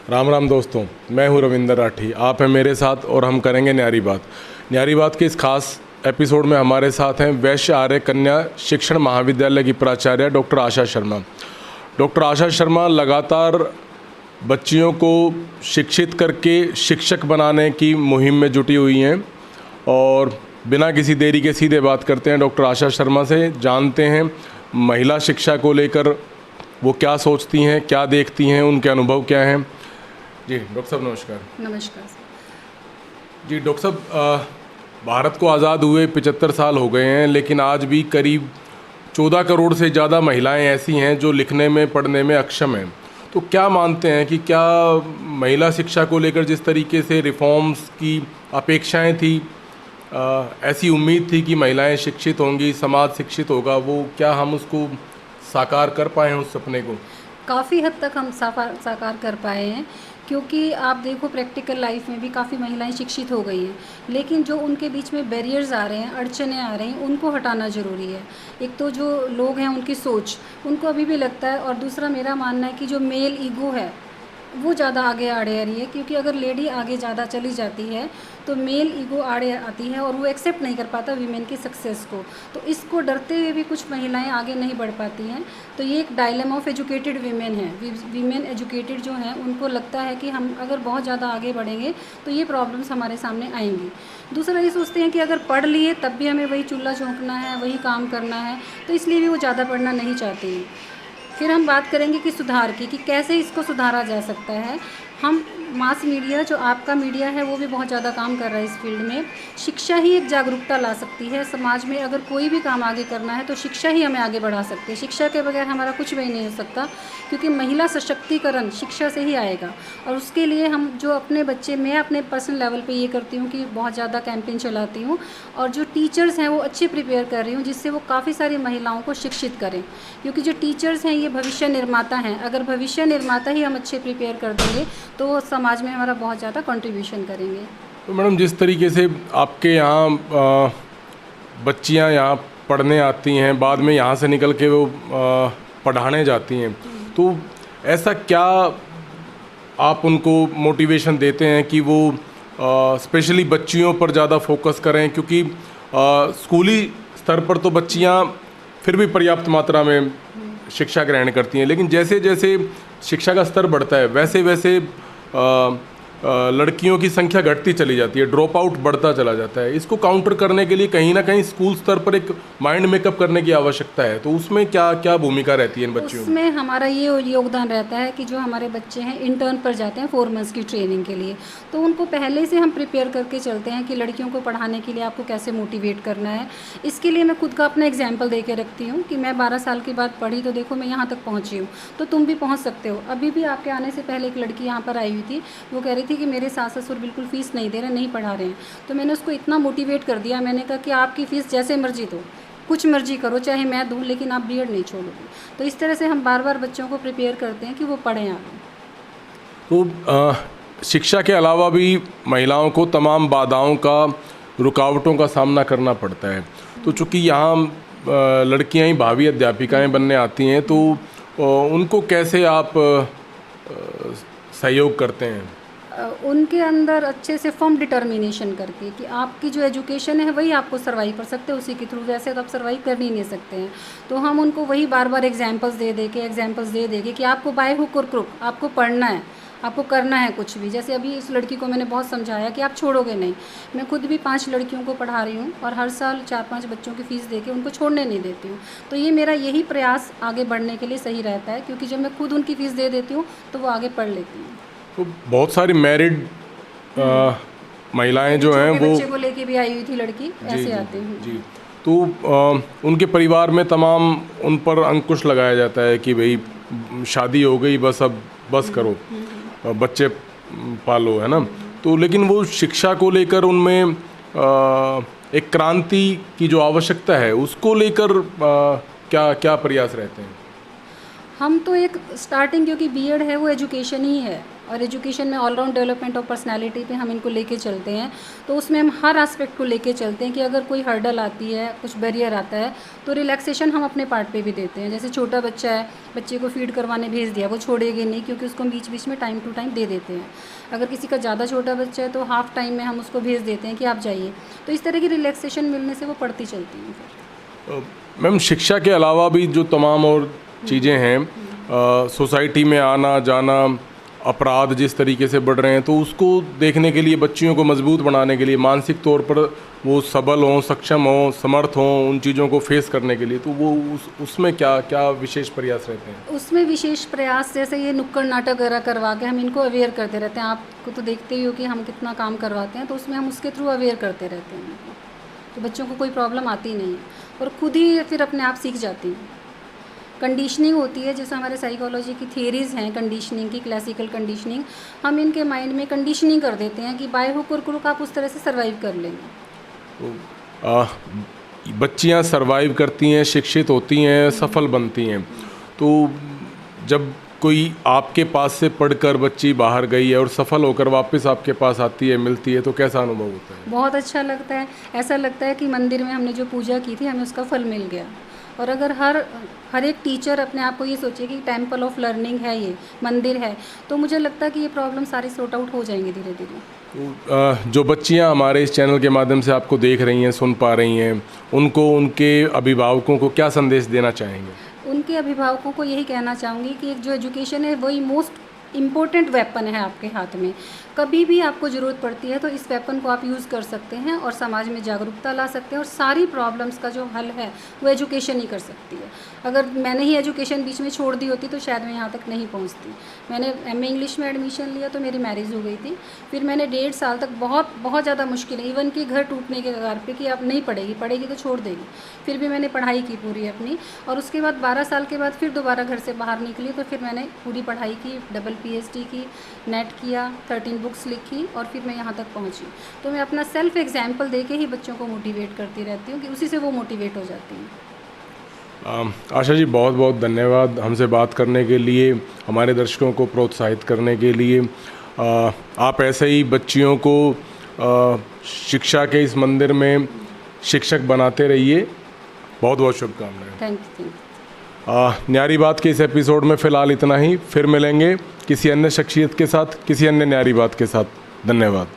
राम राम दोस्तों, मैं हूं रविंदर राठी। आप हैं मेरे साथ और हम करेंगे न्यारी बात। न्यारी बात के इस खास एपिसोड में हमारे साथ हैं वैश्य आर्य कन्या शिक्षण महाविद्यालय की प्राचार्य डॉक्टर आशा शर्मा। डॉक्टर आशा शर्मा लगातार बच्चियों को शिक्षित करके शिक्षक बनाने की मुहिम में जुटी हुई हैं और बिना किसी देरी के सीधे बात करते हैं डॉक्टर आशा शर्मा से, जानते हैं महिला शिक्षा को लेकर वो क्या सोचती हैं, क्या देखती हैं, उनके अनुभव क्या हैं। जी डॉक्टर साहब नमस्कार। नमस्कार जी डॉक्टर साहब, भारत को आज़ाद हुए 75 साल हो गए हैं, लेकिन आज भी करीब 14 करोड़ से ज़्यादा महिलाएं ऐसी हैं जो लिखने में पढ़ने में अक्षम हैं। तो क्या मानते हैं कि क्या महिला शिक्षा को लेकर जिस तरीके से रिफॉर्म्स की अपेक्षाएं थी, ऐसी उम्मीद थी कि महिलाएं शिक्षित होंगी, समाज शिक्षित होगा, वो क्या हम उसको साकार कर पाए हैं उस सपने को? काफ़ी हद तक हम साकार कर पाए हैं, क्योंकि आप देखो प्रैक्टिकल लाइफ में भी काफ़ी महिलाएं शिक्षित हो गई हैं, लेकिन जो उनके बीच में बैरियर्स आ रहे हैं, अड़चनें आ रही हैं, उनको हटाना ज़रूरी है। एक तो जो लोग हैं उनकी सोच, उनको अभी भी लगता है, और दूसरा मेरा मानना है कि जो मेल ईगो है वो ज़्यादा आगे आड़े आ रही है, क्योंकि अगर लेडी आगे ज़्यादा चली जाती है तो मेल ईगो आड़े आती है और वो एक्सेप्ट नहीं कर पाता वीमेन की सक्सेस को। तो इसको डरते हुए भी कुछ महिलाएं आगे नहीं बढ़ पाती हैं। तो ये एक डायलेमा ऑफ एजुकेटेड वीमेन है। वीमेन एजुकेटेड जो हैं उनको लगता है कि हम अगर बहुत ज़्यादा आगे बढ़ेंगे तो ये प्रॉब्लम्स हमारे सामने आएंगी। दूसरा ये सोचते हैं कि अगर पढ़ लिए तब भी हमें वही चूल्हा झोंकना है, वही काम करना है, तो इसलिए भी वो ज़्यादा पढ़ना नहीं चाहती हैं। फिर हम बात करेंगे कि सुधार की, कि कैसे इसको सुधारा जा सकता है। हम मास मीडिया, जो आपका मीडिया है, वो भी बहुत ज़्यादा काम कर रहा है इस फील्ड में। शिक्षा ही एक जागरूकता ला सकती है समाज में। अगर कोई भी काम आगे करना है तो शिक्षा ही हमें आगे बढ़ा सकती है। शिक्षा के बगैर हमारा कुछ भी नहीं हो सकता, क्योंकि महिला सशक्तिकरण शिक्षा से ही आएगा। और उसके लिए हम जो अपने बच्चे, मैं अपने पर्सनल लेवल पे ये करती हूँ कि बहुत ज़्यादा कैंपेन चलाती हूँ, और जो टीचर्स हैं वो अच्छे प्रिपेयर कर रही हूँ, जिससे वो काफ़ी सारी महिलाओं को शिक्षित करें। क्योंकि जो टीचर्स हैं ये भविष्य निर्माता हैं। अगर भविष्य निर्माता ही हम अच्छे प्रिपेयर कर देंगे तो समाज में हमारा बहुत ज़्यादा कंट्रीब्यूशन करेंगे। तो मैडम, जिस तरीके से आपके यहाँ बच्चियाँ यहाँ पढ़ने आती हैं, बाद में यहाँ से निकल के वो पढ़ाने जाती हैं, तो ऐसा क्या आप उनको मोटिवेशन देते हैं कि वो स्पेशली बच्चियों पर ज़्यादा फोकस करें? क्योंकि स्कूली स्तर पर तो बच्चियाँ फिर भी पर्याप्त मात्रा में शिक्षा ग्रहण करती हैं, लेकिन जैसे जैसे शिक्षा का स्तर बढ़ता है वैसे वैसे लड़कियों की संख्या घटती चली जाती है, ड्रॉप आउट बढ़ता चला जाता है। इसको काउंटर करने के लिए कहीं ना कहीं स्कूल स्तर पर एक माइंड मेकअप करने की आवश्यकता है। तो उसमें क्या क्या भूमिका रहती है इन बच्चियों की? उसमें हमारा ये योगदान रहता है कि जो हमारे बच्चे हैं इंटर्न पर जाते हैं 4 मंथ्स की ट्रेनिंग के लिए, तो उनको पहले से हम प्रिपेयर करके चलते हैं कि लड़कियों को पढ़ाने के लिए आपको कैसे मोटिवेट करना है। इसके लिए मैं खुद का अपना एग्जाम्पल दे के रखती हूँ कि मैं 12 साल के बाद पढ़ी, तो देखो मैं यहाँ तक पहुँची हूँ, तो तुम भी पहुँच सकते हो। अभी भी आपके आने से पहले एक लड़की यहाँ पर आई हुई थी, वो कह रही थी कि मेरे सास ससुर बिल्कुल फ़ीस नहीं दे रहे, नहीं पढ़ा रहे हैं। तो मैंने उसको इतना मोटिवेट कर दिया, मैंने कहा कि आपकी फ़ीस जैसे मर्जी दो, कुछ मर्जी करो, चाहे मैं दूँ, लेकिन आप बीएड नहीं छोड़ोगे। तो इस तरह से हम बार बार बच्चों को प्रिपेयर करते हैं कि वो पढ़ें आगे। तो शिक्षा के अलावा भी महिलाओं को तमाम बाधाओं का, रुकावटों का सामना करना पड़ता है। तो चूँकि यहाँ लड़कियाँ ही भावी अध्यापिकाएँ बनने आती हैं, तो उनको कैसे आप सहयोग करते हैं? उनके अंदर अच्छे से फर्म डिटर्मिनेशन करके कि आपकी जो एजुकेशन है वही आपको सर्वाइव कर सकते हैं उसी के थ्रू, वैसे तो आप सर्वाइव कर ही नहीं सकते हैं। तो हम उनको वही बार बार एग्जांपल्स दे के कि आपको बाय हुक और क्रुक आपको पढ़ना है, आपको करना है कुछ भी। जैसे अभी इस लड़की को मैंने बहुत समझाया कि आप छोड़ोगे नहीं। मैं खुद भी 5 लड़कियों को पढ़ा रही हूँ और हर साल 4-5 बच्चों की फ़ीस दे के उनको छोड़ने नहीं देती हूँ। तो ये मेरा यही प्रयास आगे बढ़ने के लिए सही रहता है, क्योंकि जब मैं खुद उनकी फ़ीस दे देती हूँ तो वो आगे पढ़ लेती हैं। तो बहुत सारी मैरिड महिलाएं जो हैं वो बच्चे को लेके भी आई हुई थी लड़की, ऐसे आती हैं जी। तो उनके परिवार में तमाम उन पर अंकुश लगाया जाता है कि भाई शादी हो गई, बस अब बस करो, बच्चे पालो, है ना। तो लेकिन वो शिक्षा को लेकर उनमें एक क्रांति की जो आवश्यकता है उसको लेकर क्या क्या प्रयास रहते हैं? हम तो एक स्टार्टिंग, क्योंकि बीएड है वो एजुकेशन ही है, और एजुकेशन में ऑलराउंड डेवलपमेंट ऑफ पर्सनालिटी पे हम इनको लेके चलते हैं। तो उसमें हम हर एस्पेक्ट को लेके चलते हैं कि अगर कोई हर्डल आती है, कुछ बैरियर आता है, तो रिलैक्सेशन हम अपने पार्ट पे भी देते हैं। जैसे छोटा बच्चा है, बच्चे को फीड करवाने भेज दिया, वो छोड़ेगी नहीं क्योंकि उसको हम बीच बीच में टाइम टू टाइम दे देते हैं। अगर किसी का ज़्यादा छोटा बच्चा है तो हाफ टाइम में हम उसको भेज देते हैं कि आप जाइए। तो इस तरह की रिलैक्सेशन मिलने से वो पढ़ती चलती हैं फिर। मैम, शिक्षा के अलावा भी जो तमाम और चीज़ें हैं, सोसाइटी में आना जाना, अपराध जिस तरीके से बढ़ रहे हैं, तो उसको देखने के लिए, बच्चियों को मजबूत बनाने के लिए, मानसिक तौर पर वो सबल हों, सक्षम हों, समर्थ हों उन चीज़ों को फेस करने के लिए, तो वो उसमें क्या क्या विशेष प्रयास रहते हैं? उसमें विशेष प्रयास जैसे ये नुक्कड़ नाटक वगैरह करवा के हम इनको अवेयर करते रहते हैं। आपको तो देखते ही हो कि हम कितना काम करवाते हैं, तो उसमें हम उसके थ्रू अवेयर करते रहते हैं इनको। तो बच्चों को कोई प्रॉब्लम आती नहीं है और खुद ही फिर अपने आप सीख जाती हैं। कंडीशनिंग होती है, जैसे हमारे साइकोलॉजी की थियरीज़ हैं कंडीशनिंग की, क्लासिकल कंडीशनिंग, हम इनके माइंड में कंडीशनिंग कर देते हैं कि बाय हुक और क्रुक आप उस तरह से सर्वाइव कर लेंगे। बच्चियां सरवाइव करती हैं, शिक्षित होती हैं, सफल बनती हैं। तो जब कोई आपके पास से पढ़कर बच्ची बाहर गई है और सफल होकर वापस आपके पास आती है, मिलती है, तो कैसा अनुभव होता है? बहुत अच्छा लगता है। ऐसा लगता है कि मंदिर में हमने जो पूजा की थी हमें उसका फल मिल गया। और अगर हर एक टीचर अपने आप को ये सोचे कि टेम्पल ऑफ लर्निंग है, ये मंदिर है, तो मुझे लगता है कि ये प्रॉब्लम सारी सॉर्ट आउट हो जाएंगी धीरे धीरे। तो जो बच्चियां हमारे इस चैनल के माध्यम से आपको देख रही हैं, सुन पा रही हैं, उनको, उनके अभिभावकों को क्या संदेश देना चाहेंगे? उनके अभिभावकों को यही कहना चाहूँगी कि जो एजुकेशन है वही मोस्ट इम्पोर्टेंट वेपन है आपके हाथ में। कभी भी आपको ज़रूरत पड़ती है तो इस वेपन को आप यूज़ कर सकते हैं और समाज में जागरूकता ला सकते हैं। और सारी प्रॉब्लम्स का जो हल है वो एजुकेशन ही कर सकती है। अगर मैंने ही एजुकेशन बीच में छोड़ दी होती तो शायद मैं यहाँ तक नहीं पहुँचती। मैंने एमए इंग्लिश में एडमिशन लिया तो मेरी मैरिज हो गई थी। फिर मैंने 1.5 साल तक बहुत ज़्यादा मुश्किल, इवन कि घर टूटने के कगार पे कि आप नहीं पढ़ेगी तो छोड़ देगी। फिर भी मैंने पढ़ाई की पूरी अपनी, और उसके बाद 12 साल के बाद फिर दोबारा घर से बाहर निकली तो फिर मैंने पूरी पढ़ाई की, डबल PhD की, नेट किया, 13 बुक्स लिखी और फिर मैं यहाँ तक पहुँची। तो मैं अपना सेल्फ एग्जाम्पल दे के ही बच्चों को मोटिवेट करती रहती हूँ कि उसी से वो मोटिवेट हो जाती हैं। आशा जी, बहुत बहुत धन्यवाद हमसे बात करने के लिए, हमारे दर्शकों को प्रोत्साहित करने के लिए। आप ऐसे ही बच्चियों को शिक्षा के इस मंदिर में शिक्षक बनाते रहिए। बहुत बहुत शुभकामनाएं। Thank you. न्यारी बात के इस एपिसोड में फ़िलहाल इतना ही। फिर मिलेंगे किसी अन्य शख्सियत के साथ, किसी अन्य न्यारी बात के साथ। धन्यवाद।